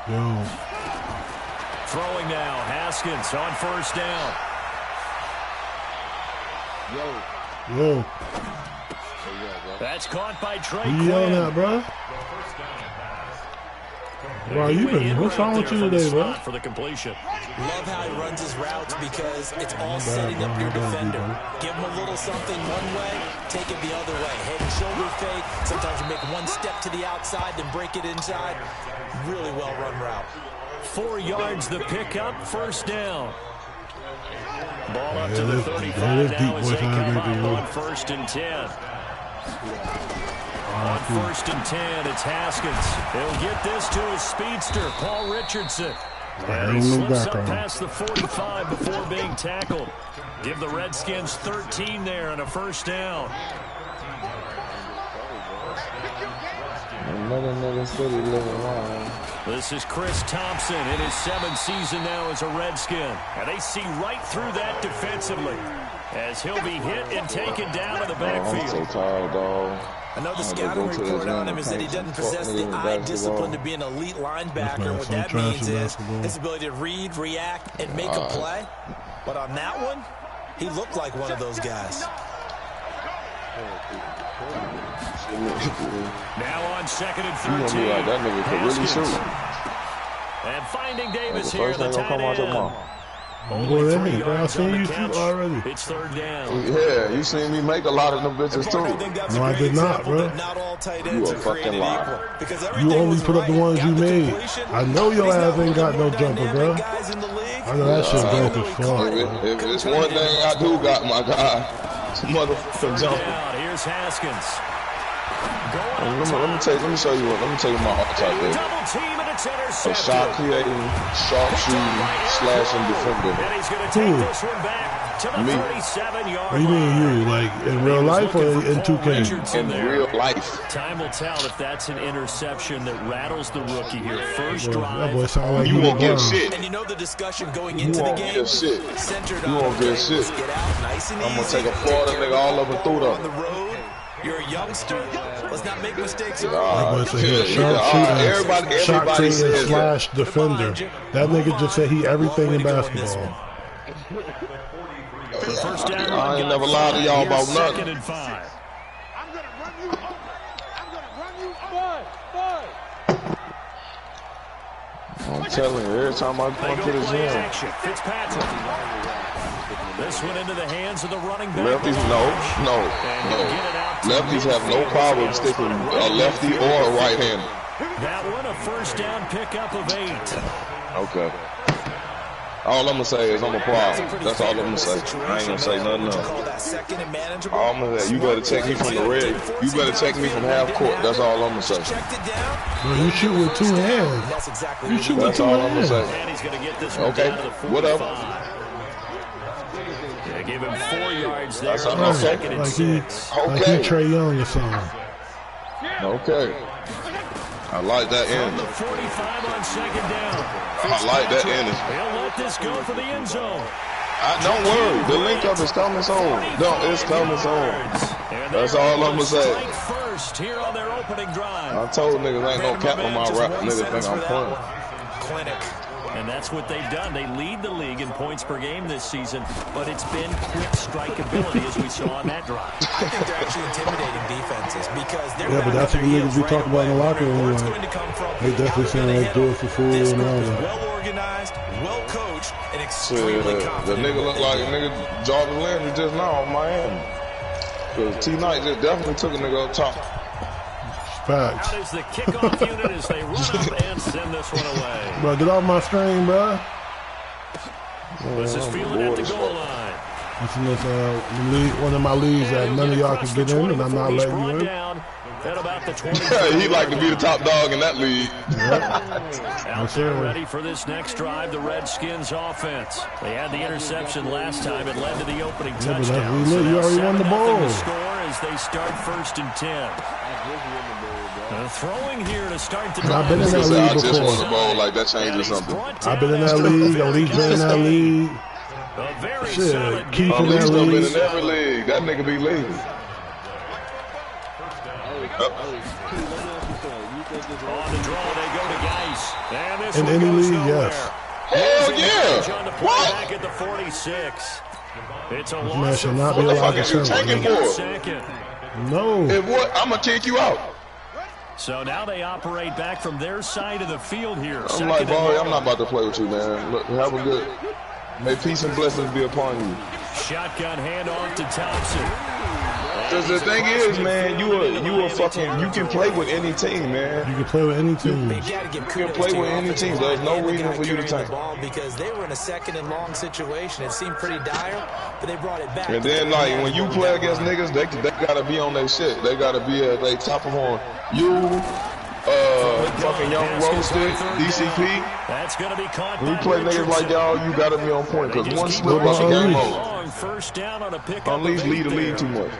Yo. Throwing now, Haskins on first down. Yo. That's caught by Trey What you Quinn. yelling at, bro? Bro, what's wrong with you today, bro? For the completion. Love how he runs his routes because it's all setting up your defender. Give him a little something one way, take it the other way. Head and shoulder fake. Sometimes you make one step to the outside, then break it inside. Really well run route. 4 yards the pickup, first down. Ball up to the 35 now as they come up on 1st and 10. On 1st and 10, it's Haskins. He'll get this to his speedster, Paul Richardson. And he slips up past the 45 before being tackled. Give the Redskins 13 there and a first down. Another nigga steady living line. This is Chris Thompson in his 7th season now as a Redskin. And they see right through that defensively as he'll be hit and taken down in the backfield. I'm so tired, dog. Another scouting report on him is that he doesn't possess the eye discipline to be an elite linebacker. What that means is his ability to read, react, and make a play. But on that one, he looked like one of those guys. Now on 2nd and 13. You gonna be like, that nigga could really shoot. And finding Davis here, the tight end. Boy, that nigga, bro, I seen you shoot already. It's 3rd down. Yeah, you seen me make a lot of them bitches too. No, I did not, bro. You a fucking liar. You only put up the ones you made. I know your ass ain't got no jumper, bro. I know that shit dope as fuck. If it's one thing I do got, my guy, motherfucking jumper. Here's Haskins. Let me show you my archetype there. Double team and it's intercepted. A shot creating, sharp shooting, slashing defender. And he's going to take this one back to the 37-yard line. What do you mean you? Like in real life or in 2K? In real life. Time will tell if that's an interception that rattles the rookie here. First drive. That boy sound like you won't get shit. And you know the discussion going into the game? Get shit. Centered you on won't get shit. Get out nice and I'm easy. gonna take a Florida nigga all over through on the road. You're a youngster. Let's not make mistakes. Everybody slash defender. That nigga just said he everything in basketball. First down, I ain't never lied to y'all about nothing. 2nd and 5. I'm telling you, every time I come to the gym. Fitzpatrick. This one into the hands of the running back. Lefties, no. Lefties have no problem sticking a lefty or a right-hander. That one, a first down pickup of 8. Okay. All I'm gonna say is I'm a problem. That's all I'm gonna say. I ain't gonna say nothing else. All I'm gonna say, you better take me from the red. You better take me from half court. That's all I'm gonna say. Bro, you shoot with 2 hands. You shoot with 2 hands. Okay, whatever. Give him 4 yards there. That's all. Okay. Like he Trey Young or something. Okay. I like that end. 45 on 2nd down. I like that end. He'll let this go for the end zone. Don't worry. The link up is coming soon. No, it's coming soon. That's all I'm gonna say. First here on their opening drive. I told niggas ain't no cap on my rap. Niggas think I'm playing. Clinic. And that's what they've done. They lead the league in points per game this season, but it's been quick strikeability as we saw on that drive. I think they're actually intimidating defenses because they're but that's what the niggas we talk about in the locker room. They definitely saying they do it for food and all that. Well organized, well coached, and extremely confident. The nigga look like a nigga Jarvis Landry just now in Miami. Because T-Knight just definitely took a nigga up top. Facts. Out is the kickoff unit as they run up and send this one away. Bro, get off my screen, bro. This is fielded at the goal line. This is one of my leagues that none of y'all can get in, and I'm not letting you in. At about the 20. He'd like to be the top dog in that league. Out there ready for this next drive, the Redskins offense. They had the interception last time. It led to the opening touchdown. So you already won the ball. The score as they start 1st and 10. Throwing here to start the drive. I've been in that league before. I just won the ball, like that changes something. I've been in that league. Elite's been in that league. Shit, Keith in that league. Been in every league. That nigga be leaving. On the draw, they go to Geis. And this in any league, yes. Hell yeah! What? Back at the 46. It's a This loss man should of not be allowed to you taking for? second. No. If what? I'm gonna kick you out. So now they operate back from their side of the field here. I'm like, boy, I'm not about to play with you, man. Look, have a good. May peace and blessings be upon you. Shotgun handoff to Thompson. Because the thing is, man, you can play with any team, man. You can play with any team. You can play with any team. There's no reason for you to tank. Because they were in a second and long situation. It seemed pretty dire, but they brought it back. And then, like, when you play against niggas, they gotta be on their shit. They gotta be at their top of horn. You, fucking Yougotroasted, DCP. That's gonna be caught. When you play niggas like y'all, you gotta be on point. Because one slip up, game over. First down on a pickup. Unleash lead the lead too much.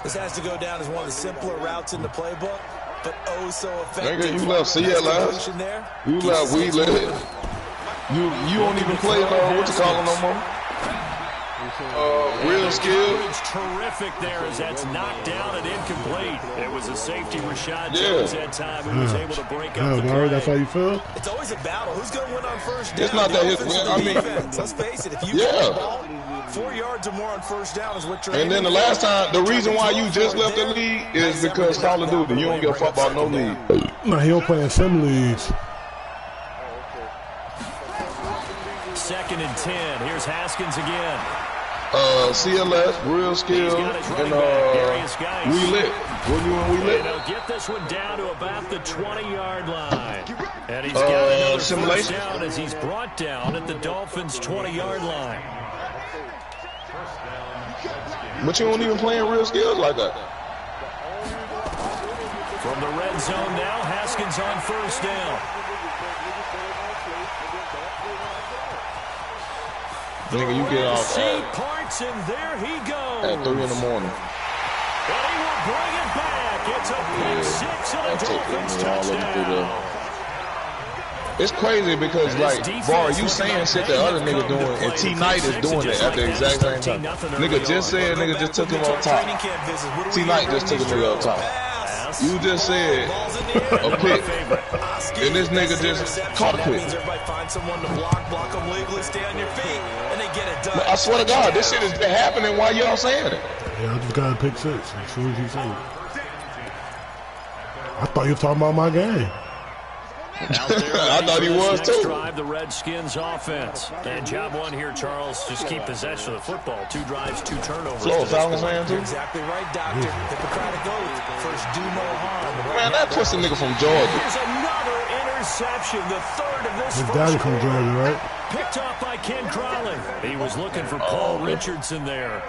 This has to go down as one of the simpler routes in the playbook, but oh so effective. Nigga, you left CLS. You left we left. You don't even play what you call it no more. Real skill. Terrific there as that's knocked down and incomplete. It was a safety. Rashad Jones that time who was able to break up the play. That's how you feel? It's always a battle. Who's going to win on first down? It's not that let's face it. If you get the ball 4 yards or more on first down is what you're. And then the last time, the reason why you just left the league is because Call of Duty. You don't give a fuck about no league. No, he don't play in some leagues. 2nd and 10. Here's Haskins again. CLS, real skill, and we lit. When you and we lit. They'll get this one down to about the 20-yard line. And he's got another first down as he's brought down at the Dolphins' 20-yard line. But you don't even play in real skills like that. From the red zone now, Haskins on first down. Nigga, you get off parts, and there he goes. At 3 in the morning. And he will bring it back. It's a pick six and a Dolphins touchdown. It's crazy because, like, Bar, you saying shit that other niggas doing, and T Knight is doing it at the exact same time. Nigga just said, nigga just took him on top. T Knight just took a nigga on top. You just said a pick, and this nigga just caught a pick. I swear to God, this shit is happening while y'all saying it. Yeah, I just got a pick six as soon as he said it. I thought you were talking about my game. I thought he was too. Drive the Redskins offense. And job one here, Charles. Just keep possession of the football. 2 drives, 2 turnovers. Flo, Falcons man too. Exactly right, Doctor. Hippocratic oath. First, do no harm. Man, that pussy nigga from Georgia. Here's another interception. The third of this. His daddy from Georgia, right? Picked off by Ken Crowley. He was looking for Paul Richardson there.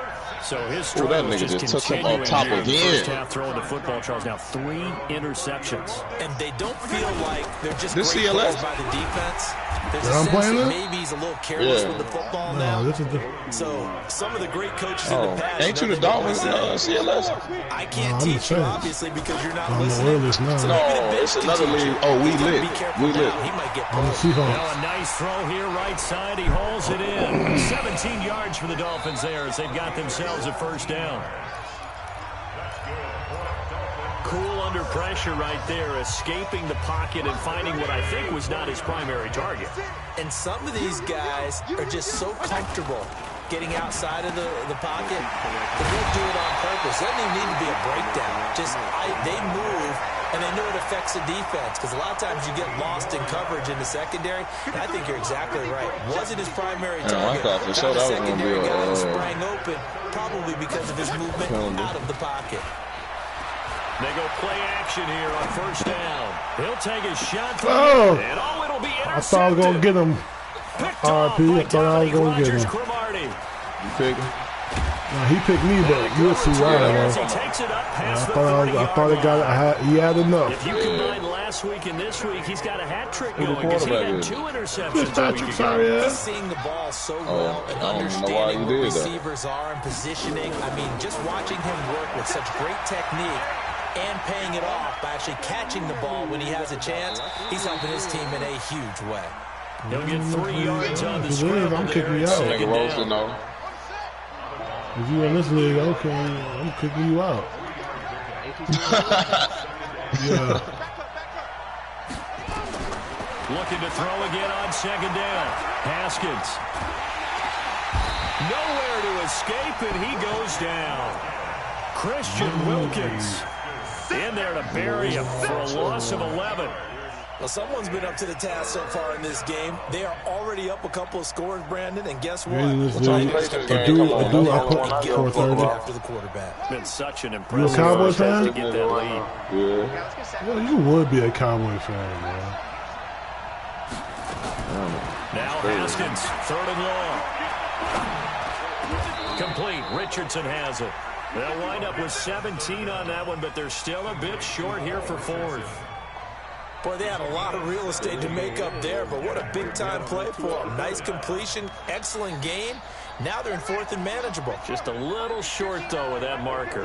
So his struggle that nigga just took him on top again. First half throwing the football, Charles. Now 3 interceptions. And they don't feel like they're just this great CLS by the defense. There's I'm playing it? maybe he's a little careless with the football now. This is the... So some of the great coaches in the past. Ain't you the Dolphins CLS? I can't teach you obviously because you're not listening. No, it's another league. Oh, we lit. We lit. He might get on the Seahawks. Now a nice throw here, right side. He hauls it in. 17 yards for the Dolphins there as they've got themselves a first down. Cool under pressure right there, escaping the pocket and finding what I think was not his primary target. And some of these guys are just so comfortable getting outside of the pocket that they'll do it on purpose. It doesn't even need to be a breakdown. Just they move, and they know it affects the defense because a lot of times you get lost in coverage in the secondary. And I think you're exactly right. Wasn't his primary target. I thought for sure that was going to be a sprang open, probably because of his movement out of the pocket. They go play action here on first down. He'll take a shot. Oh! And it'll be intercepted. I thought I was going to get him. RP, I thought I was going to get him. You pick him? No, he picked me, but you'll see why. I thought he had enough. If you combine last week and this week, he's got a hat trick going because he had 2 interceptions. He's seeing the ball so well and understanding where receivers are and positioning. I mean, just watching him work with such great technique and paying it off by actually catching the ball when he has a chance, he's helping his team in a huge way. He'll get 3 yards on the scramble. I'm kicking you out. If you in this league, okay, I'm kicking you out. Yeah. Looking to throw again on second down. Haskins. Nowhere to escape, and he goes down. Christian Wilkins in there to bury him for a loss of 11. Well, someone's been up to the task so far in this game. They are already up a couple of scores, Brandon, and guess what? I put 430 after the quarterback. It's been such an impressive Cowboy fan? to get that lead. Yeah. Well, you would be a Cowboy fan, man. Now Haskins, 3rd and long. Complete. Richardson has it. They'll wind up with 17 on that one, but they're still a bit short here for 4th. Boy, they had a lot of real estate to make up there, but what a big-time play for them. Nice completion, excellent game. Now they're in 4th and manageable. Just a little short, though, with that marker.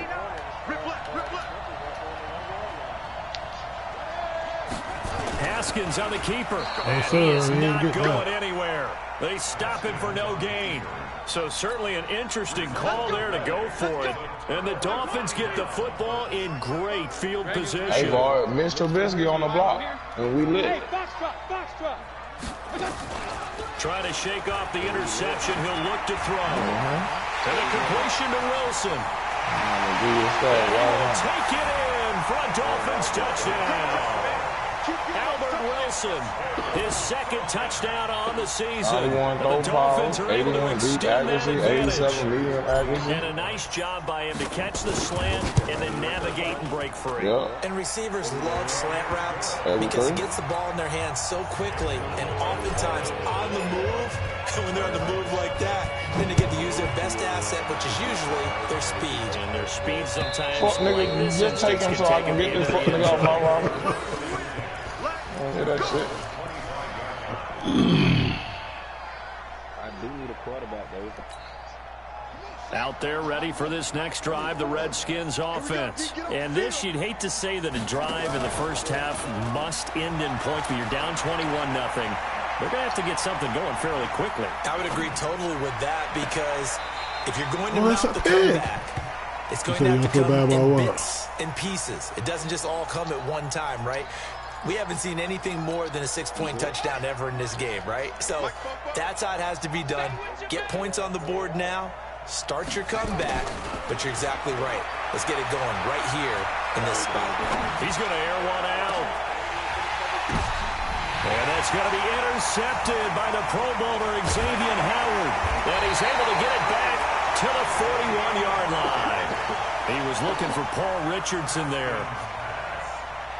Haskins on the keeper. And he is not going anywhere. They stop him for no gain. So certainly an interesting call there to go for it. And the Dolphins get the football in great field position. Hey, boy, Mr. Trubisky on the block, and we lit. Trying to shake off the interception. He'll look to throw. And a completion to Wilson. And he'll take it in for a Dolphins touchdown. Albert Wilson, his 2nd touchdown on the season. The Dolphins are able to extend that advantage. And a nice job by him to catch the slant and then navigate and break free. Yep. And receivers love slant routes because it gets the ball in their hands so quickly and oftentimes on the move. And when they're on the move like that, then they get to use their best asset, which is usually their speed. And their speed sometimes. Fuck like nigga, this just take him so I can get this fuck nigga off my route. Hear that shit. I do need a quarterback, though. Out there ready for this next drive, the Redskins offense. And this, you'd hate to say that a drive in the first half must end in points, but you're down 21-0. They're going to have to get something going fairly quickly. I would agree totally with that because if you're going to mount the comeback, it's going to have to come in bits and pieces. It doesn't just all come at one time, right? We haven't seen anything more than a 6-point touchdown ever in this game, right? So that's how it has to be done. Get points on the board now. Start your comeback, but you're exactly right. Let's get it going right here in this spot. He's going to air one out. And that's going to be intercepted by the Pro Bowler, Xavier Howard. And he's able to get it back to the 41-yard line. He was looking for Paul Richardson there.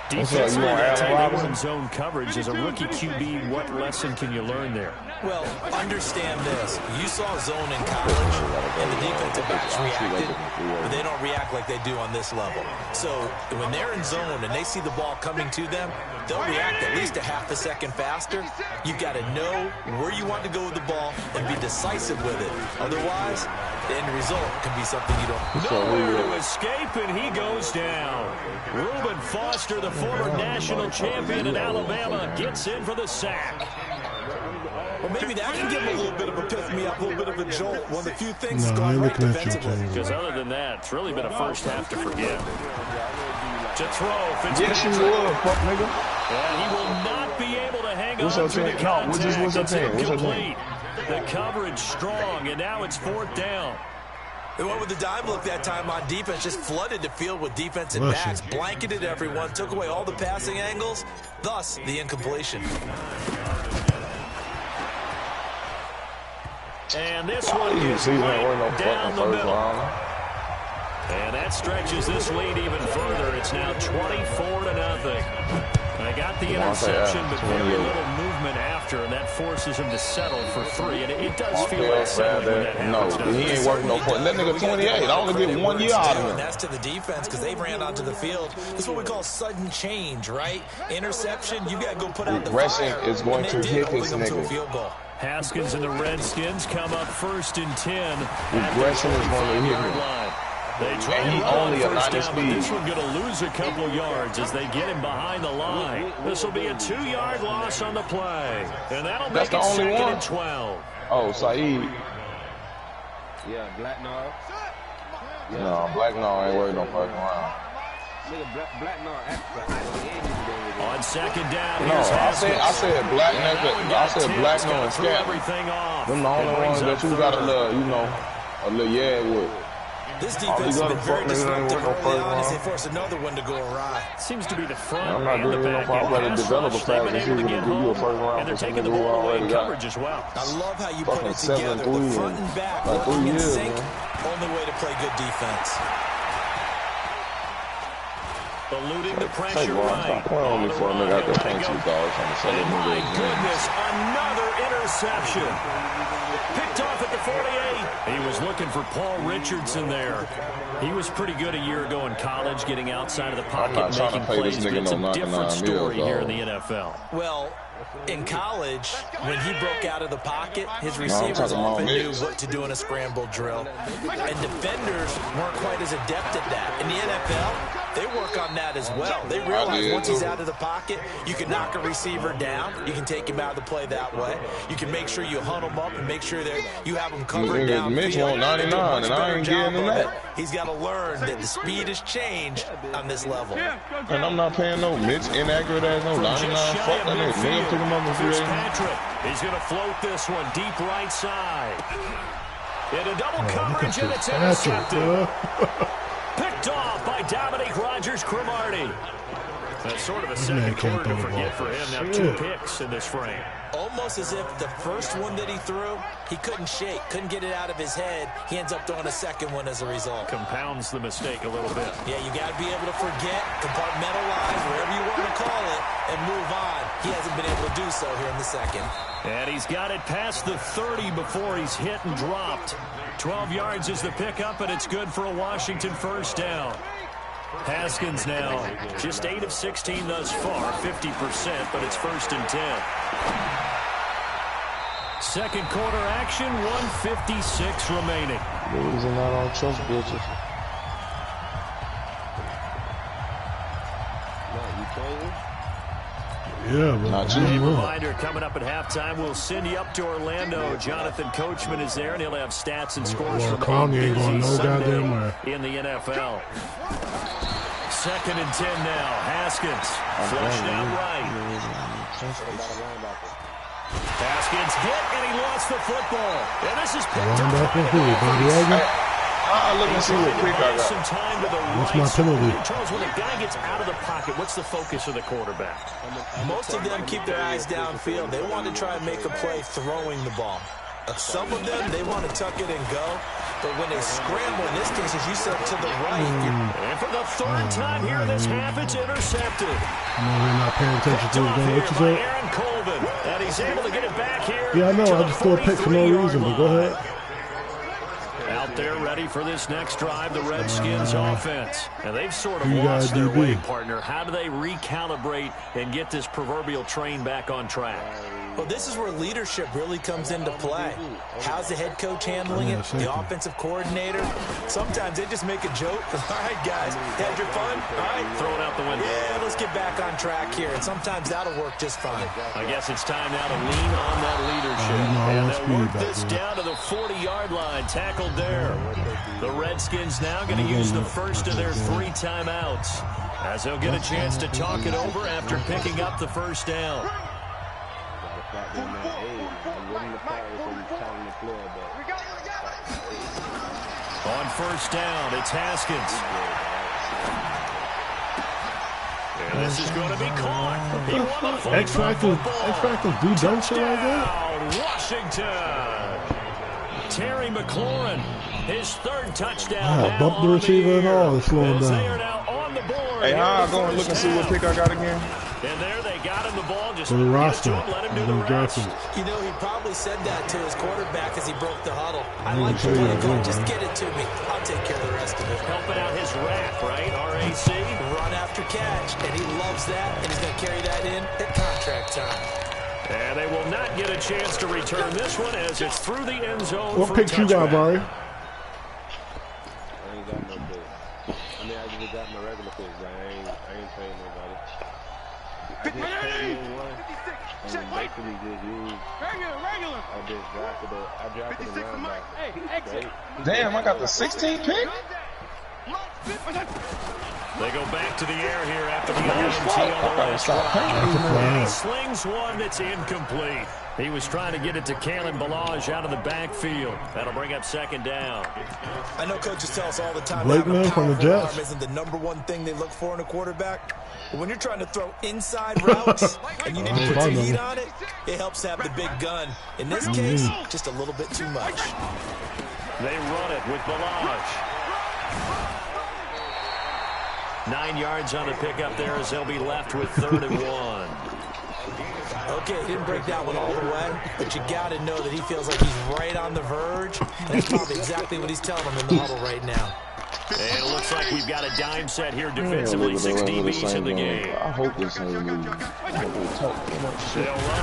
Defensively, that time they were in zone coverage. As a rookie QB, what lesson can you learn there? Well, understand this. You saw zone in college, and the defensive backs reacted, but they don't react like they do on this level. So when they're in zone and they see the ball coming to them, they'll react at least a half a second faster. You've got to know where you want to go with the ball and be decisive with it. Otherwise, the end result can be something you don't. Nowhere to escape, and he goes down. Reuben Foster, the former national champion in Alabama, gets in for the sack. Well, maybe that can give him a little bit of a pick-me-up, a little bit of a jolt. One of the few things that's gone right defensively. Because other than that, it's really been a first half to forget. To throw, Yes, you will, fuck nigga. And he will not be able to hang on to the contact. It's incomplete. The coverage strong, and now it's 4th down. They went with the dime look that time on defense, just flooded the field with defensive backs, blanketed everyone, took away all the passing angles, thus the incompletion. And this one is right down the middle. And that stretches this lead even further. It's now 24-0. They got the interception, but very little movement after, and that forces him to settle for 3. And it does feel like settling when that happens. No, he ain't working no point. That nigga 28. I only get 1 year out of him. And that's to the defense because they've ran onto the field. This is what we call sudden change, right? Interception, you got to go put out the fire. Is going to hit this nigga. Haskins and the Redskins come up 1st and 10. Regression is going to hit him. They try to run on first down, but this one's going to lose a couple yards as they get him behind the line. This will be a 2-yard loss on the play. And that'll make it 2nd and 12. Oh, Saeed. Yeah, Black Nard. No, Black Nard ain't working no fucking around. On second down, no, I said black nigga. I said black no and scat. Them the only ones that you got a little, you know, a little yeah with. This defense has been very disruptive early on as they force another one to go awry. Seems to be the front I'm not doing no problem to develop a pass and see what give you a first round. And they're taking the ball away in coverage as well. I love how you put it together. The front and back working in sync. Only way to play good defense. Eluding the pressure right. Oh my goodness, another interception. Picked off at the 48. He was looking for Paul Richardson there. He was pretty good a year ago in college, getting outside of the pocket, making plays, but it's a different story here in the NFL. Well, in college, when he broke out of the pocket, his receivers often knew what to do in a scramble drill. And defenders weren't quite as adept at that. In the NFL, they work on that as well. They realize once he's out of the pocket, you can knock a receiver down. You can take him out of the play that way. You can make sure you hunt him up and make sure that you have him covered down. Mitch won 99, and I ain't getting him that. He's got to learn that the speed has changed on this level. And I'm not paying no Mitch inaccurate as no 99. Fuck that nigga. Pick him up and Fitzpatrick, he's going to float this one deep right side. Into double coverage, and it's intercepted. Picked off by Dominique Rodgers-Cromartie. That's sort of a second quarter to forget for him. Now 2 picks in this frame. Almost as if the first one that he threw, he couldn't shake, couldn't get it out of his head. He ends up throwing a second one as a result. Compounds the mistake a little bit. Yeah, you got to be able to forget, compartmentalize, whatever you want to call it, and move on. He hasn't been able to do so here in the second. And he's got it past the 30 before he's hit and dropped. 12 yards is the pickup, and it's good for a Washington first down. Haskins now just 8 of 16 thus far, 50%, but it's 1st and 10. Second quarter action, 1:56 remaining. Losing out on trust bitches. Yeah, but not a reminder coming up at halftime. We'll send you up to Orlando. Jonathan Coachman is there, and he'll have stats and scores from Conley ain't going no goddamn way in the NFL. 2nd and 10 now. Haskins flushed out right. Haskins hit, and he lost the football. And this is picked up. Look and see what pick I got. Some time to the what's right my penalty? Charles, when a guy gets out of the pocket, what's the focus of the quarterback? Most of them keep their eyes downfield. They want to try and make a play throwing the ball. Some of them, they want to tuck it and go. But when they scramble, in this case, as you said, to the right. And for the 3rd time here in this half, it's intercepted. No, we're not paying attention to it. What you say? Aaron Colvin, and he's able to get it back here. Yeah, I know. I just threw a pick for no reason, but go ahead. Out there ready for this next drive, the Redskins offense. And they've sort of lost their way, partner. How do they recalibrate and get this proverbial train back on track? Well, this is where leadership really comes into play. How's the head coach handling it? The offensive coordinator? Sometimes they just make a joke. All right, guys, had your fun? All right. Throw it out the window. Yeah, let's get back on track here. And sometimes that'll work just fine. I guess it's time now to lean on that leadership. And they'll work this down to the 40-yard line. Tackled there. The Redskins now going to use the first of their 3 timeouts, as they'll get a chance to talk it over after picking up the first down. On first down, it's Haskins. And this is going to be caught. He won the X Factor do dumb shit like that? Washington. Terry McLaurin, his 3rd touchdown. Bump the receiver and all, it's slowing down. They are now on the board. Hey, how I go and look and see what pick I got again? And there they got him the ball. Just for the roster. Let him do the rest. You know, he probably said that to his quarterback as he broke the huddle. I like the play going. Just get it to me. I'll take care of the rest of it. Helping out his rack, right? RAC. Run after catch. And he loves that. And he's going to carry that in at contract time. And they will not get a chance to return this one as it's through the end zone. What picks you got, Barry? I ain't got no pick. I mean, I just got my regular pick, but I ain't paying nobody. I just paid one, and basically just used. Regular. I drafted a running back. Damn, I got the 16th pick? They go back to the air here after the INT on the last drive. He slings one that's incomplete. He was trying to get it to Kalen Ballage out of the backfield. That'll bring up second down. I know coaches tell us all the time Blakeman from the Jets arm isn't the #1 thing they look for in a quarterback. But when you're trying to throw inside routes and you need to put some heat on it, it helps to have the big gun. In this case, just a little bit too much. They run it with Ballage. 9 yards on the pickup there as they'll be left with 3rd and 1. Okay, didn't break that one all the way, but you got to know that he feels like he's right on the verge. And that's probably exactly what he's telling him in the huddle right now. And it looks like we've got a dime set here defensively. 6 DBs in the game. I hope this ain't moving. They'll run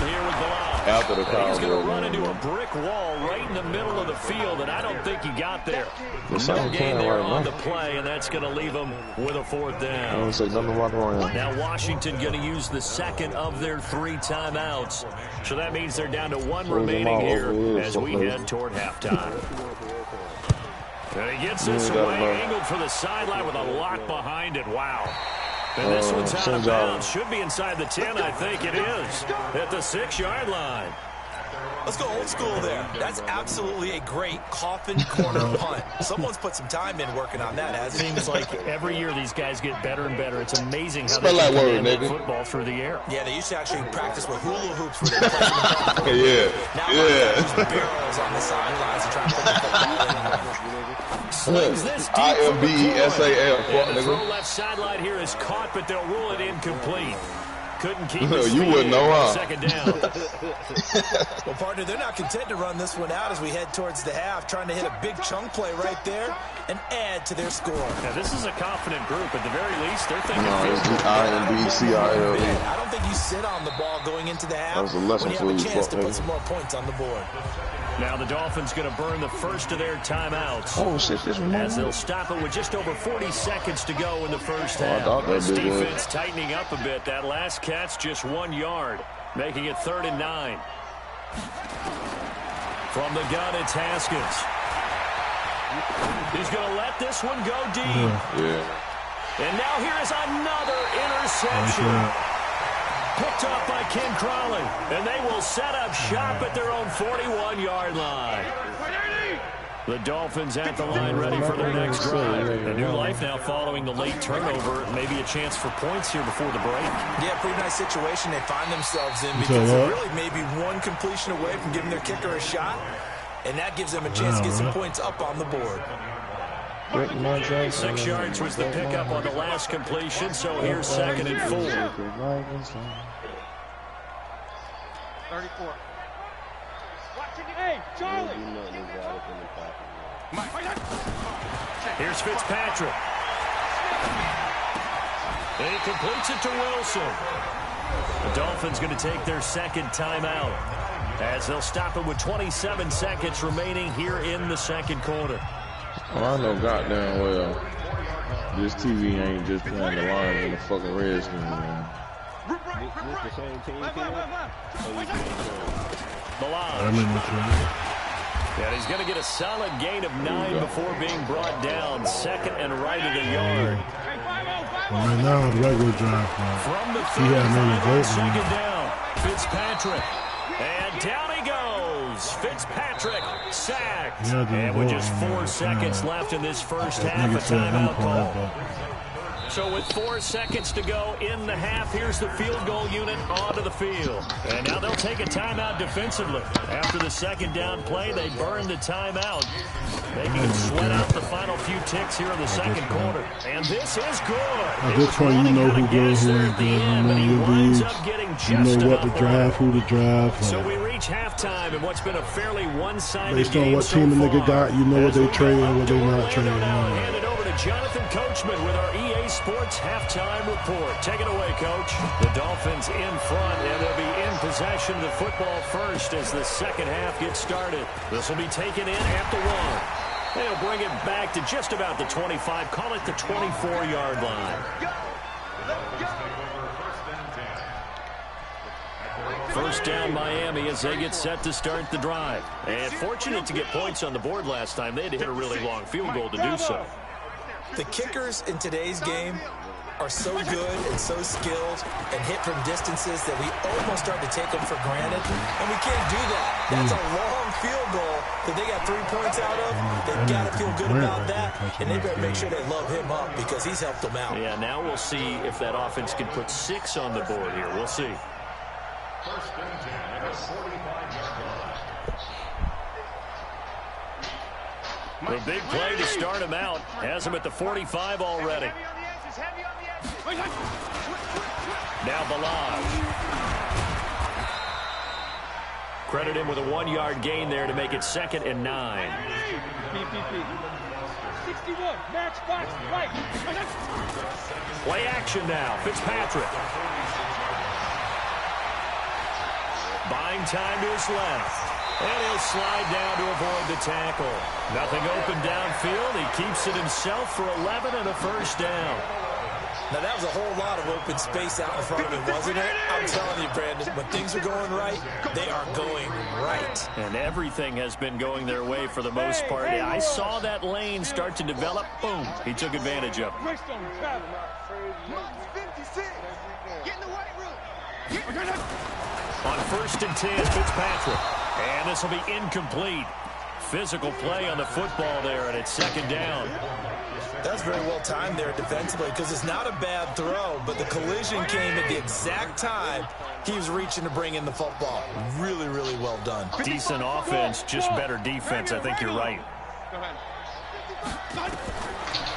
here with Ballage. After the crowd, he's going to run into a brick wall right in the middle of the field, and I don't think he got there. No gain there on the play, and that's going to leave him with a 4th down. I don't say nothing about Ryan. Now Washington going to use the 2nd of their 3 timeouts. So that means they're down to 1 remaining here as we head toward halftime. And he gets this away, angled for the sideline with a lock behind it. Wow. And this one's out of bounds. Should be inside the 10, I think it is. At the 6-yard line. Let's go old school there. That's absolutely a great coffin corner punt. Someone's put some time in working on that, hasn't it? Seems like every year these guys get better and better. It's amazing how they can hit football through the air. Yeah, they used to actually practice with hula hoops where they play the Yeah. Now use barrels on the sidelines to try to put the football in. Slings this deep IMBESAL. The throw left sideline here is caught, but they'll rule it incomplete. Couldn't keep you wouldn't know, huh? Second down. Well, partner, they're not content to run this one out as we head towards the half, trying to hit a big chunk play right there and add to their score. Now, this is a confident group. At the very least, they're thinking. No, it's IMBCIL. I don't think you sit on the ball going into the half when you have a chance to put some more points on the board. Now the Dolphins going to burn the first of their timeouts. Oh, shit, this one. As they'll stop it with just over 40 seconds to go in the first half. This defense tightening up a bit. That last catch just 1 yard, making it 3rd and 9. From the gun, it's Haskins. He's going to let this one go deep. Yeah. And now here is another interception. Picked off by Ken Crawley, and they will set up shop at their own 41-yard line. The Dolphins at the line ready for their next drive. A new life now following the late turnover. Maybe a chance for points here before the break. Yeah, pretty nice situation they find themselves in because they're really maybe one completion away from giving their kicker a shot, and that gives them a chance to get some points up on the board. 6 yards was the pickup on the last completion, so here's 2nd and 4. 34. Hey, Charlie! Here's Fitzpatrick. And he completes it to Wilson. The Dolphins going to take their 2nd timeout as they'll stop it with 27 seconds remaining here in the 2nd quarter. Oh, I know goddamn well this TV ain't just playing the Lions and the fucking Redskins, man. And he's going to get a solid gain of 9 before being brought down. 2nd and right at a yard. Well, right now, the regular drive. From the 35, 2nd down. Fitzpatrick. And down he goes. Fitzpatrick sacked. And with just 4 seconds left in this first half, a timeout call. So with 4 seconds to go in the half, here's the field goal unit onto the field. And now they'll take a timeout defensively. After the 2nd down play, they burn the timeout, making them sweat out the final few ticks here in the 2nd quarter. And this is good. At this point, you know who good, who ain't good. You know what to drive, who to drive. So we reach halftime in what's been a fairly one-sided based on what team the nigga got, you know what they trade and what they not trading. Hand it over to Jonathan Coachman with our EA Sports halftime report. Take it away, Coach. The Dolphins in front, and they'll be in possession of the football first as the 2nd half gets started. This will be taken in at the 1. They'll bring it back to just about the 25, call it the 24-yard line. First down Miami as they get set to start the drive. And fortunate to get points on the board last time. They had to hit a really long field goal to do so. The kickers in today's game are so good and so skilled and hit from distances that we almost start to take them for granted, and we can't do that. That's a long field goal that they got 3 points out of. They've got to feel good about that, and they better make sure they love him up because he's helped them out. Yeah, now we'll see if that offense can put 6 on the board here. We'll see. The big play to start him out has him at the 45 already. Now Balaj. Credit him with a 1-yard gain there to make it 2nd and 9. 61, match box, right. Play action now. Fitzpatrick. Buying time to his left. And he'll slide down to avoid the tackle. Nothing open downfield. He keeps it himself for 11 and a first down. Now, that was a whole lot of open space out in front of him, wasn't it? I'm telling you, Brandon, when things are going right, they are going right. And everything has been going their way for the most part. I saw that lane start to develop. Boom. He took advantage of it. On 1st and 10, Fitzpatrick. And this will be incomplete. Physical play on the football there, and it's 2nd down. That's very well timed there defensively because it's not a bad throw, but the collision came at the exact time he was reaching to bring in the football. Really, really well done. Decent offense, just better defense. I think you're right.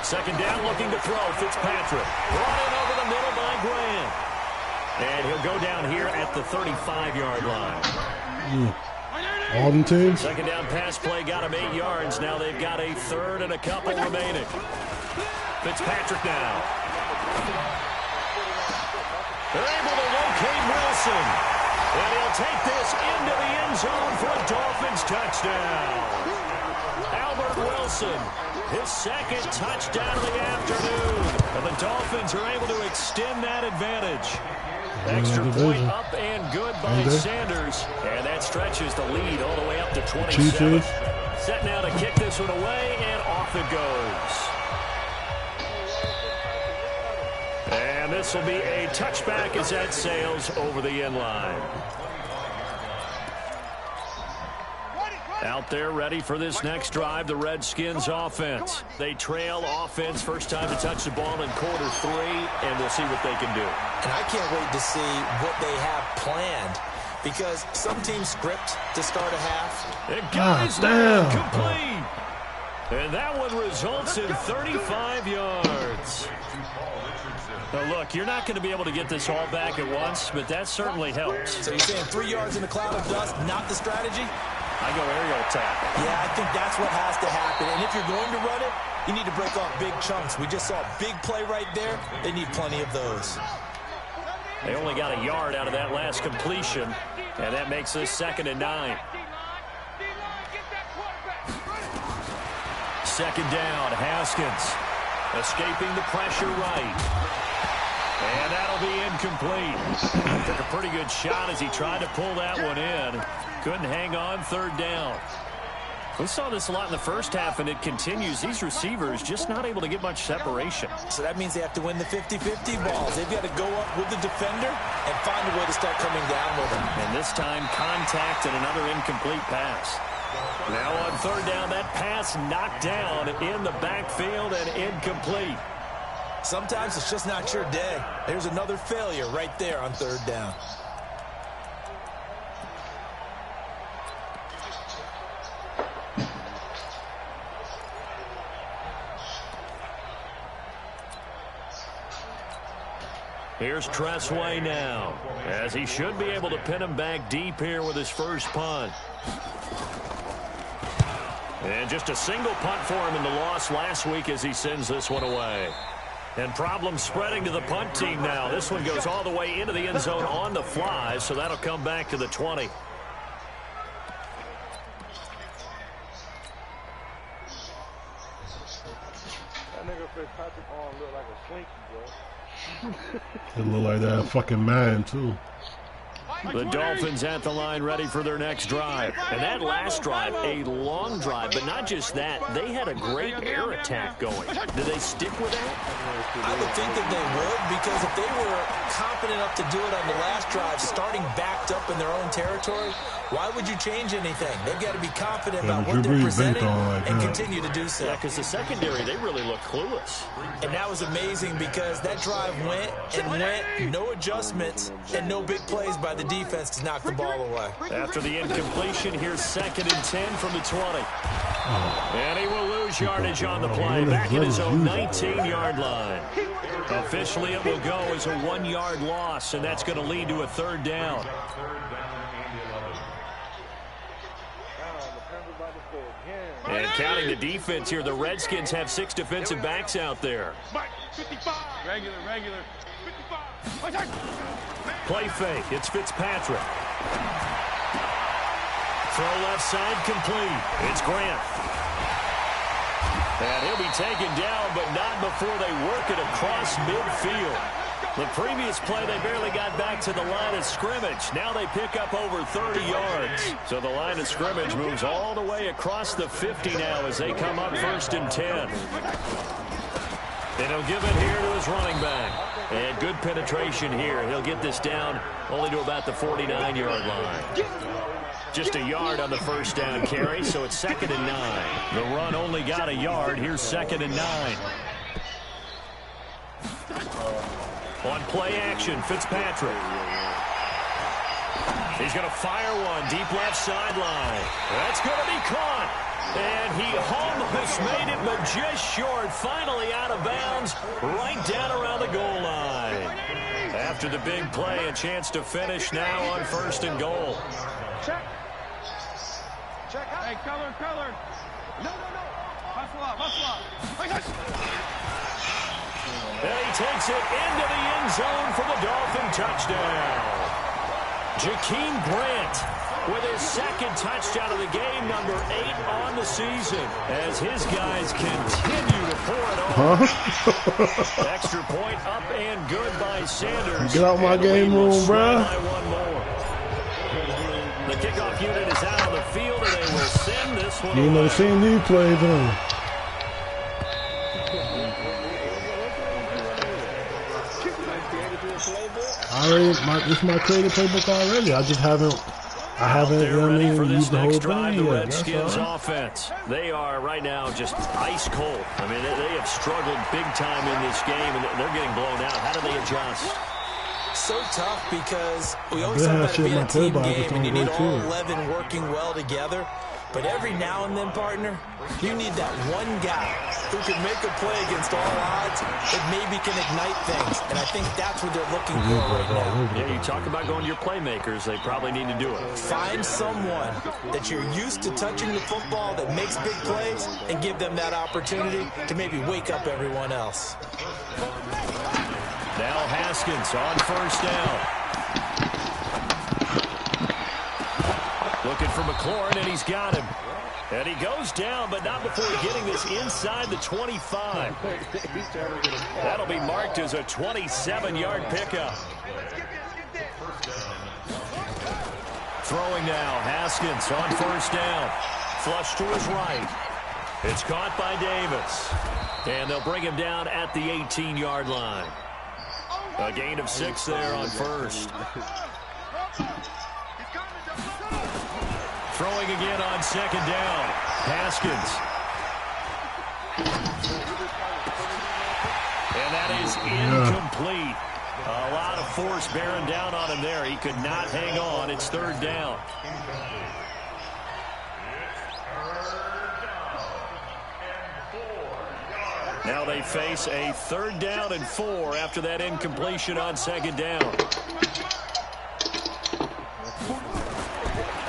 2nd down, looking to throw. Fitzpatrick. Brought in over the middle by Graham. And he'll go down here at the 35-yard line. All them teams. 2nd down pass play got him 8 yards. Now they've got a 3rd and a couple remaining. Fitzpatrick now. They're able to locate Wilson. And he'll take this into the end zone for a Dolphins touchdown. Albert Wilson, his 2nd touchdown of the afternoon. And the Dolphins are able to extend that advantage. Extra point up and good by Sanders. And that stretches the lead all the way up to 27. Set now to kick this one away, and off it goes. And this will be a touchback as that sails over the end line. Out there ready for this next drive, the Redskins offense. They trail offense, first time to touch the ball in quarter 3, and we'll see what they can do. And I can't wait to see what they have planned because some teams script to start a half. It goes down complete. And that one results in 35 yards. Now look, you're not going to be able to get this all back at once, but that certainly helps. So you're saying 3 yards in a cloud of dust, not the strategy? I go aerial attack. Yeah, I think that's what has to happen. And if you're going to run it, you need to break off big chunks. We just saw a big play right there. They need plenty of those. They only got a yard out of that last completion, and that makes this 2nd and 9. 2nd down, Haskins escaping the pressure right. And that'll be incomplete. Took a pretty good shot as he tried to pull that one in. Couldn't hang on 3rd down. We saw this a lot in the first half, and it continues. These receivers just not able to get much separation. So that means they have to win the 50-50 balls. They've got to go up with the defender and find a way to start coming down with them. And this time, contact and another incomplete pass. Now on 3rd down, that pass knocked down in the backfield and incomplete. Sometimes it's just not your day. There's another failure right there on 3rd down. Here's Tressway now, as he should be able to pin him back deep here with his first punt. And just a single punt for him in the loss last week as he sends this one away. And problems spreading to the punt team now. This one goes all the way into the end zone on the fly, so that'll come back to the 20. That nigga Fitzpatrick arm look like a slinky, bro. It look like that fucking man too. The Dolphins at the line ready for their next drive. And that last drive, a long drive, but not just that. They had a great air attack going. Do they stick with that? I would think that they would, because if they were confident enough to do it on the last drive, starting backed up in their own territory, why would you change anything? They've got to be confident about what they're presenting and continue to do so. Yeah, because the secondary, they really look clueless. And that was amazing because that drive went and went, no adjustments, and no big plays by the defense to knock the ball away. After the incompletion, here's 2nd and 10 from the 20. And he will lose yardage on the play, back at his own 19-yard line. Officially, it will go as a 1-yard loss, and that's going to lead to a 3rd down. And counting the defense here, the Redskins have 6 defensive backs out there. Regular. 55. Play fake. It's Fitzpatrick. Throw left side complete. It's Grant. And he'll be taken down, but not before they work it across midfield. The previous play, they barely got back to the line of scrimmage. Now they pick up over 30 yards. So the line of scrimmage moves all the way across the 50 now as they come up 1st and 10. And he'll give it here to his running back. And good penetration here. He'll get this down only to about the 49-yard line. Just a yard on the 1st down carry, so it's 2nd and 9. The run only got a yard. Here's 2nd and 9. On play action, Fitzpatrick. He's going to fire one deep left sideline. That's going to be caught. And he almost made it, but just short. Finally out of bounds, right down around the goal line. After the big play, a chance to finish now on 1st and goal. Check. Hey, color. No. Hustle up. And he takes it into the end zone for the Dolphin touchdown. Jakeem Grant with his 2nd touchdown of the game, number 8 on the season, as his guys continue to pour it on. Extra point up and good by Sanders. Get out my game room, bruh. The kickoff unit is out on the field, and they will send this one You never seen these plays, huh? This is my creative playbook already. I haven't used the whole thing the yet. Redskins offense. They are right now just ice cold. I mean, they have struggled big time in this game, and they're getting blown out. How do they adjust? So tough because we always talk about it being a team game, and you need all 11 working well together. But every now and then, partner, you need that one guy who can make a play against all odds that maybe can ignite things. And I think that's what they're looking for right now. Yeah, you talk about going to your playmakers. They probably need to do it. Find someone that you're used to touching the football that makes big plays and give them that opportunity to maybe wake up everyone else. Now Haskins on 1st down. Looking for McLaurin, and he's got him. And he goes down, but not before getting this inside the 25. That'll be marked as a 27-yard pickup. Throwing now, Haskins on 1st down. Flush to his right. It's caught by Davis. And they'll bring him down at the 18-yard line. A gain of 6 there on 1st. Throwing again on 2nd down. Haskins. And that is incomplete. A lot of force bearing down on him there. He could not hang on. It's 3rd down. Now they face a 3rd down and 4 after that incompletion on 2nd down.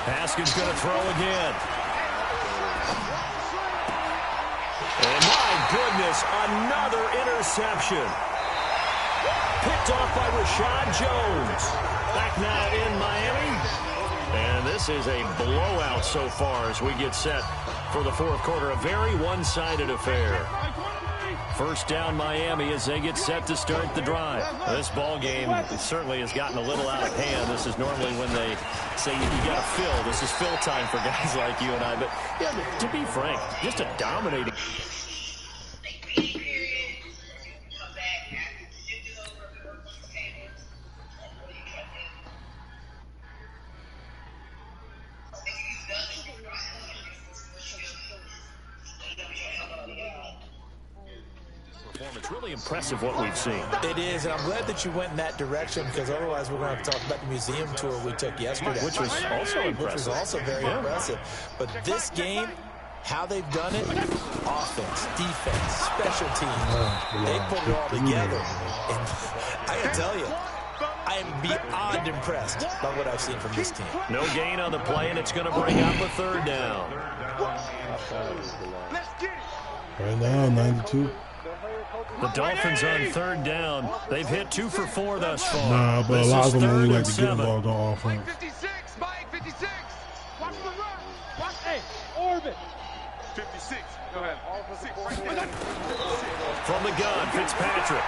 Haskins going to throw again. And my goodness, another interception. Picked off by Rashad Jones. Back now in Miami. And this is a blowout so far as we get set for the 4th quarter. A very one-sided affair. First down Miami as they get set to start the drive. This ball game certainly has gotten a little out of hand. This is normally when they say you got to fill. This is fill time for guys like you and I. But yeah, to be frank, just a dominating. It's really impressive what we've seen. It is, and I'm glad that you went in that direction because otherwise we're going to have to talk about the museum tour we took yesterday. Which was also impressive. Which was also very impressive. But this game, how they've done it, offense, defense, special teams, they put it all together. And I can tell you, I am beyond impressed by what I've seen from this team. No gain on the play, and it's going to bring up a third down. Right now, 92. The Dolphins on third down. They've hit 2 for 4 thus far. Nah, but a lot of them only like to get involved on offense. 56, Mike 56. Watch the run. Watch, hey, orbit. 56. Go ahead. From the gun, Fitzpatrick.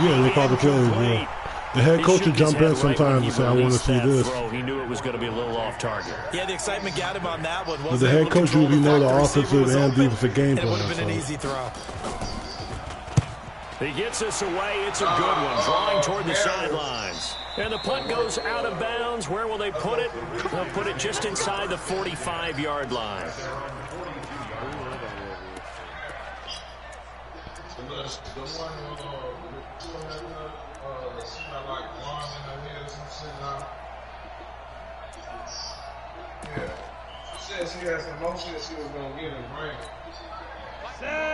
Yeah, they call the plays, yeah. The head coach would jump in sometimes and say, I want to see this. He knew it was going to be a little off target. Yeah, the excitement got him on that one. But the head coach usually know the offensive and defensive game plan. It would have been an easy throw. He gets us away. It's a good one. Drawing toward the sidelines. And the punt goes out of bounds. Where will they put it? They'll put it just inside the 45-yard line.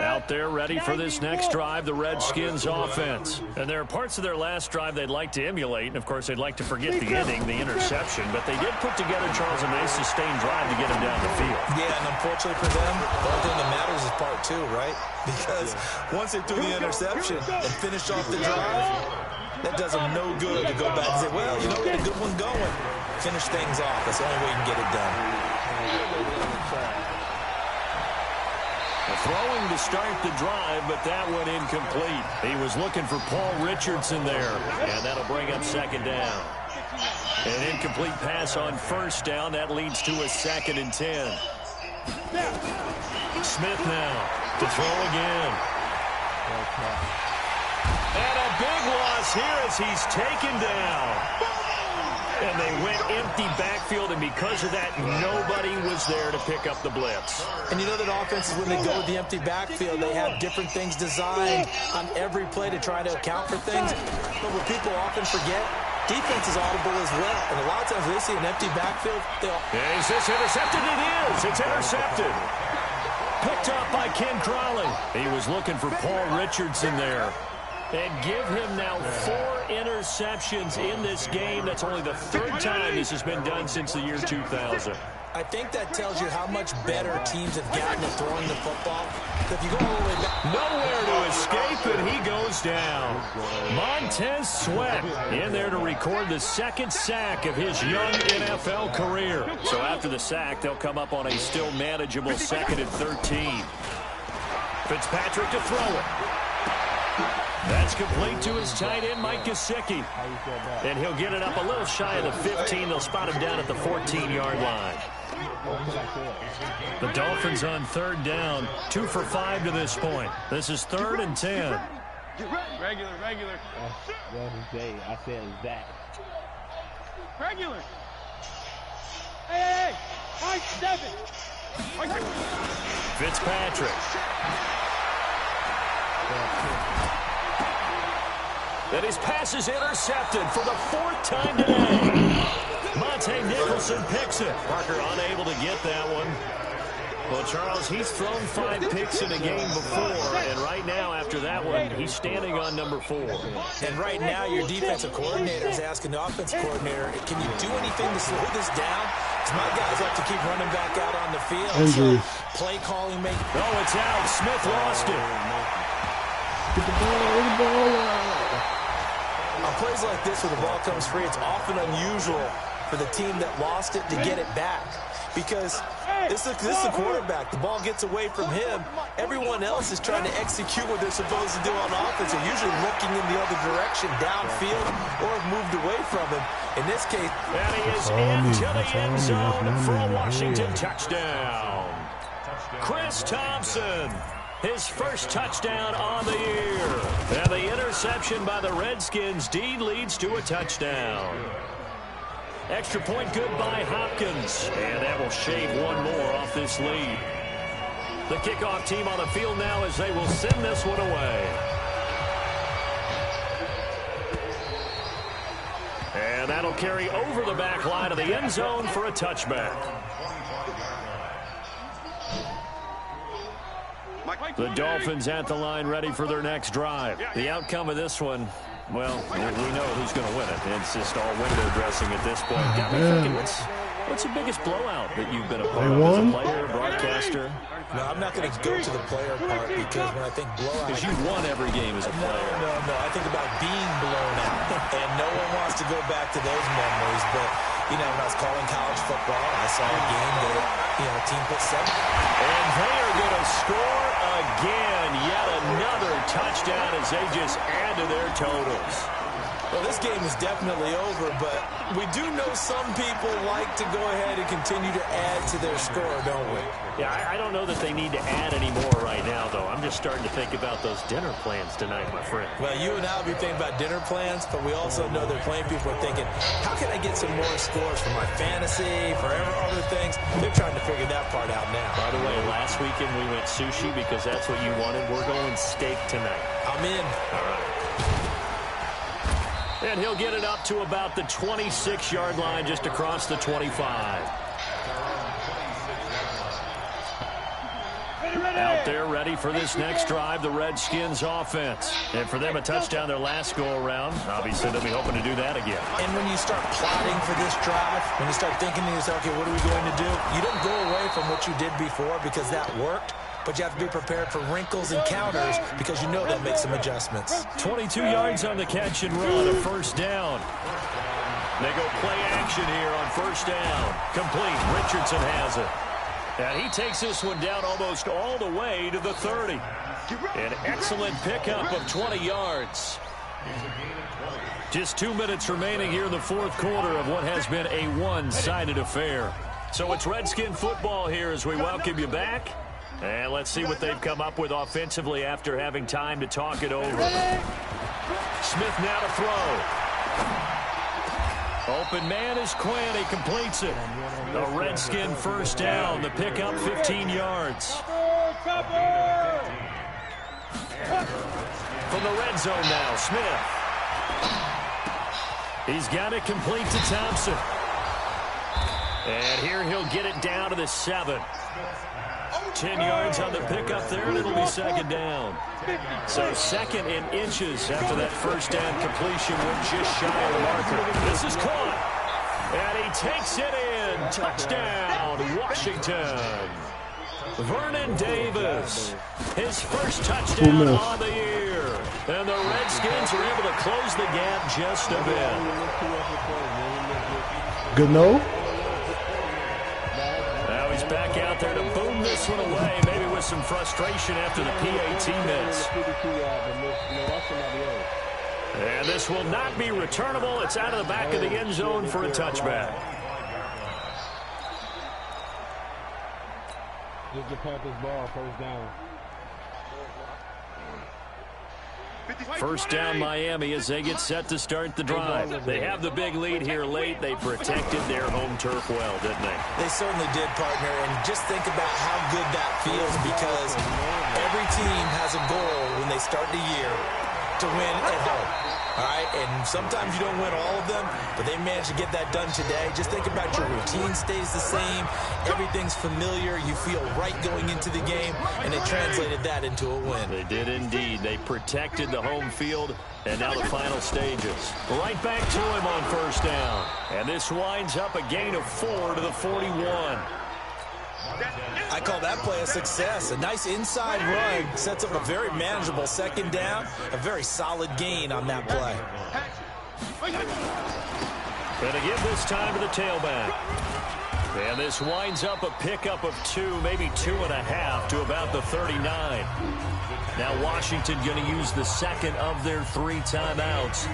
Out there ready for this next drive, the Redskins offense. And there are parts of their last drive they'd like to emulate. And, of course, they'd like to forget the ending, the interception. But they did put together, Charles, a nice sustained drive to get them down the field. Yeah, and unfortunately for them, the only thing that matters is part 2, right? Because once they threw the interception and finished off the drive, that does them no good to go back and say, well, you know, we had a good one going. Finish things off. That's the only way you can get it done. Throwing to start the drive, but that one incomplete. He was looking for Paul Richardson there, and that'll bring up second down. An incomplete pass on first down. That leads to a 2nd and 10. Smith now to throw again. And a big loss here as he's taken down. And they went empty backfield, and because of that, nobody was there to pick up the blitz. And you know that offenses, when they go with the empty backfield, they have different things designed on every play to try to account for things. But what people often forget, defense is audible as well. And a lot of times when they see an empty backfield, they'll... Is this intercepted? It is. It's intercepted. Picked up by Ken Crowley. He was looking for Paul Richardson there. And give him now 4 interceptions in this game. That's only the 3rd time this has been done since the year 2000. I think that tells you how much better teams have gotten at throwing the football. If you go all the way back, nowhere to escape, and he goes down. Montez Sweat in there to record the 2nd sack of his young NFL career. So after the sack, they'll come up on a still manageable 2nd and 13. Fitzpatrick to throw it. That's complete to his tight end, Mike Gesicki. And he'll get it up a little shy of the 15. They'll spot him down at the 14-yard line. The Dolphins on 3rd down, 2 for 5 to this point. This is 3rd and 10. Regular. I said that. Regular. Hey. Mike 7. Fitzpatrick. And his pass is intercepted for the 4th time today. Monte Nicholson picks it. Parker unable to get that one. Well, Charles, he's thrown 5 picks in a game before, and right now, after that one, he's standing on number 4. And right now, your defensive coordinator is asking the offensive coordinator, can you do anything to slow this down? Because my guys like to keep running back out on the field. So play calling make... Oh, it's out. Smith lost it. Get the ball. On plays like this where the ball comes free, it's often unusual for the team that lost it to get it back. Because This is the quarterback. The ball gets away from him. Everyone else is trying to execute what they're supposed to do on offense. They're usually looking in the other direction, downfield, or have moved away from him. In this case, and he is into the end zone for a Washington touchdown. Chris Thompson, his first touchdown on the year. And the interception by the Redskins deed leads to a touchdown. Extra point good by Hopkins. And that will shave one more off this lead. The kickoff team on the field now as they will send this one away. And that'll carry over the back line of the end zone for a touchback. The Dolphins at the line ready for their next drive. The outcome of this one, well, we know who's going to win it. It's just all window dressing at this point. Got me thinking, what's the biggest blowout that you've been a part of as a player, broadcaster? No, I'm not going to go to the player part because when I think blowout... Because you won every game as a player. No. I think about being blown out. And no one wants to go back to those memories. But, you know, when I was calling college football, I saw a game that, you know, a team put 7. And they are going to score again. Yet another touchdown as they just add to their totals. Well, this game is definitely over, but we do know some people like to go ahead and continue to add to their score, don't we? Yeah, I don't know that they need to add any more right now, though. I'm just starting to think about those dinner plans tonight, my friend. Well, you and I will be thinking about dinner plans, but we also know that plenty of people are thinking, how can I get some more scores for my fantasy, for other things? They're trying to figure that part out now. By the way, last weekend we went sushi because that's what you wanted. We're going steak tonight. I'm in. All right. And he'll get it up to about the 26-yard line just across the 25. Out there ready for this next drive, the Redskins offense. And for them, a touchdown their last go-around. Obviously, they'll be hoping to do that again. And when you start plotting for this drive, when you start thinking to yourself, okay, what are we going to do? You don't go away from what you did before because that worked. But you have to be prepared for wrinkles and counters because you know they'll make some adjustments. 22 yards on the catch and run, a first down. They go play action here on first down. Complete. Richardson has it. And he takes this one down almost all the way to the 30. An excellent pickup of 20 yards. Just 2 minutes remaining here in the fourth quarter of what has been a one-sided affair. So it's Redskin football here as we welcome you back. And let's see what they've come up with offensively after having time to talk it over. Smith now to throw. Open man is Quinn. He completes it. A Redskin first down. The pickup 15 yards. From the red zone now, Smith. He's got it complete to Thompson. And here he'll get it down to the 7. 10 yards on the pickup there, and it'll be second down. So second in inches after that first down completion went just shy of the marker. This is caught. And he takes it in. Touchdown, Washington. Vernon Davis, his first touchdown on the year. And the Redskins are able to close the gap just a bit. Good no? Now he's back out there to boom this one away, maybe with some frustration after the PAT miss. And this will not be returnable. It's out of the back of the end zone for a touchback. Just the Panthers ball, first down. First down Miami as they get set to start the drive. They have the big lead here late. They protected their home turf well, didn't they? They certainly did, partner. And just think about how good that feels because every team has a goal when they start the year to win at home. All right, and sometimes you don't win all of them, but they managed to get that done today. Just think about your routine stays the same. Everything's familiar. You feel right going into the game, and they translated that into a win. They did indeed. They protected the home field, and now the final stages. Right back to him on first down. And this winds up a gain of 4 to the 41. I call that play a success. A nice inside run sets up a very manageable second down. A very solid gain on that play. Going to give this time to the tailback. And this winds up a pickup of 2, maybe 2.5 to about the 39. Now Washington going to use the second of their 3 timeouts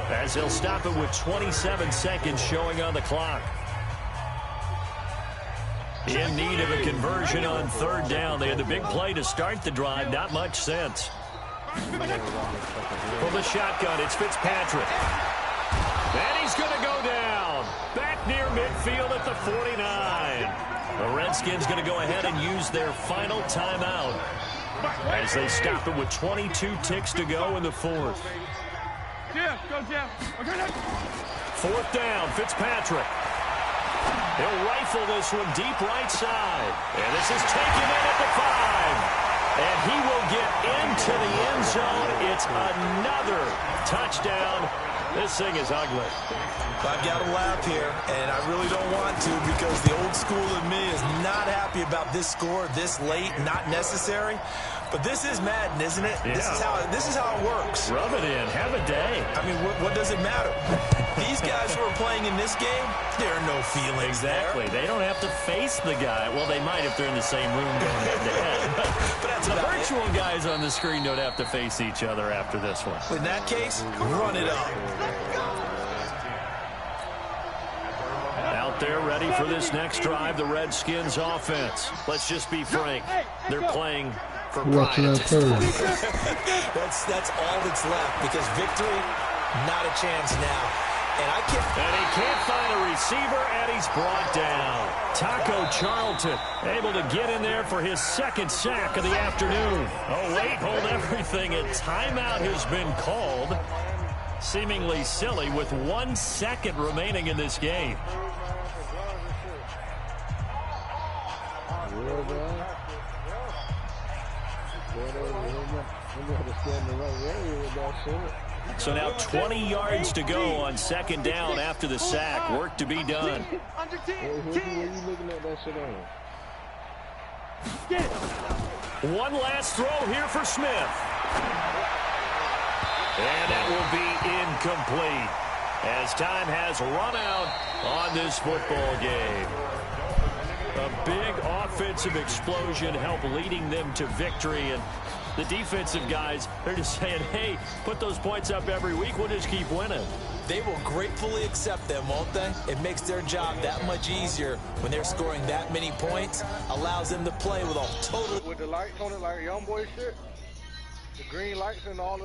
as they'll stop it with 27 seconds showing on the clock. In need of a conversion on 3rd down. They had the big play to start the drive. Not much sense. From the shotgun, it's Fitzpatrick. And he's going to go down. Back near midfield at the 49. The Redskins going to go ahead and use their final timeout as they stop it with 22 ticks to go in the 4th. Jeff, go Jeff. 4th down, Fitzpatrick. He'll rifle this one deep right side. And this is taken in at the 5. And he will get into the end zone. It's another touchdown. This thing is ugly. I've got to laugh here, and I really don't want to because the old school in me is not happy about this score this late, not necessary. But this is Madden, isn't it? Yeah. This is how it works. Rub it in. Have a day. I mean, what does it matter? These guys who are playing in this game, there are no feelings Exactly. there. They don't have to face the guy. Well, they might if they're in the same room going head-to-head. But that's the about virtual it. guys on the screen don't have to face each other after this one. In that case, run it up. Out there ready for this next drive, the Redskins offense. Let's just be frank. They're playing for pride at this point. That's all that's left because victory, not a chance now. And he can't find a receiver, and he's brought down. Taco Charlton able to get in there for his 2nd sack of the afternoon. Oh, wait, hold everything. A timeout has been called. Seemingly silly with 1 second remaining in this game. So now 20 yards to go on 2nd down after the sack. Work to be done. One last throw here for Smith. And that will be incomplete as time has run out on this football game. A big offensive explosion helped leading them to victory, and the defensive guys, they're just saying, hey, put those points up every week, we'll just keep winning. They will gratefully accept them, won't they? It makes their job that much easier when they're scoring that many points, allows them to play with a total... With the lights on it like young boy shit, the green lights and all of